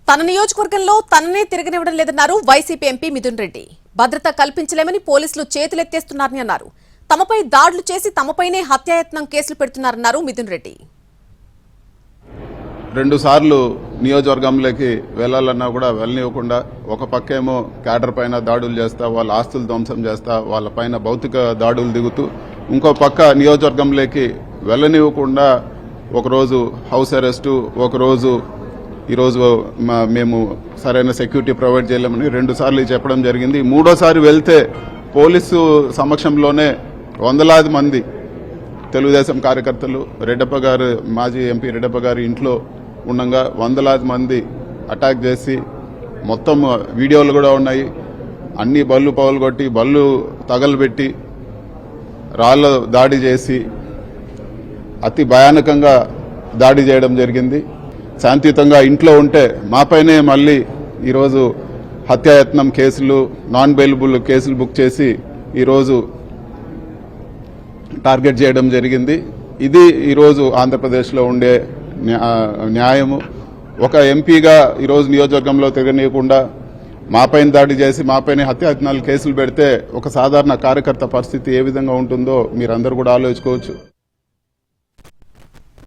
తన నియోజకవర్గంలో తననే తిరగనివ్వడం లేదన్నారు వైసీపీ ఎంపీ మిథున్ రెడ్డి. భద్రత కల్పించలేమని పోలీసులు చేతులెత్తేస్తున్నారని అన్నారు. తమపై దాడులు చేసి తమపైనే హత్యాయత్నం కేసులు పెడుతున్నారన్నారు మిథున్ రెడ్డి. 2 సార్లు నియోజకవర్గంలోకి వెళ్లాలన్నా కూడా వెళ్ళనివ్వకుండా ఒక పక్కేమో క్యాడర్ పైన దాడులు చేస్తా, వాళ్ళ ఆస్తులు ధ్వంసం చేస్తా, వాళ్ళ పైన భౌతిక దాడులు దిగుతూ ఇంకో పక్క నియోజకవర్గంలోకి వెళ్ళనివ్వకుండా ఒకరోజు హౌస్ అరెస్టు, ఒకరోజు ఈరోజు మేము సరైన సెక్యూరిటీ ప్రొవైడ్ చేయలేమని 2 సార్లు చెప్పడం జరిగింది. 3ఓసారి వెళ్తే పోలీసు సమక్షంలోనే వందలాది మంది తెలుగుదేశం కార్యకర్తలు రెడ్డప్ప గారు, మాజీ ఎంపీ రెడ్డప్ప గారి ఇంట్లో ఉండగా వందలాది మంది అటాక్ చేసి, మొత్తం వీడియోలు కూడా ఉన్నాయి, అన్ని బళ్ళు పగలగొట్టి, బళ్ళు తగలబెట్టి, రాళ్ల దాడి చేసి అతి భయానకంగా దాడి చేయడం జరిగింది. శాంతియుతంగా ఇంట్లో ఉంటే మాపైనే మళ్ళీ ఈరోజు హత్యాయత్నం కేసులు, నాన్ బెయిలబుల్ కేసులు బుక్ చేసి ఈరోజు టార్గెట్ చేయడం జరిగింది. ఇది ఈరోజు ఆంధ్రప్రదేశ్లో ఉండే న్యాయము. ఒక ఎంపీగా ఈరోజు నియోజకవర్గంలో తిరగనీయకుండా మాపైన దాడి చేసి మాపైన హత్యాయత్నాలు కేసులు పెడితే ఒక సాధారణ కార్యకర్త పరిస్థితి ఏ విధంగా ఉంటుందో మీరందరూ కూడా ఆలోచించుకోవచ్చు.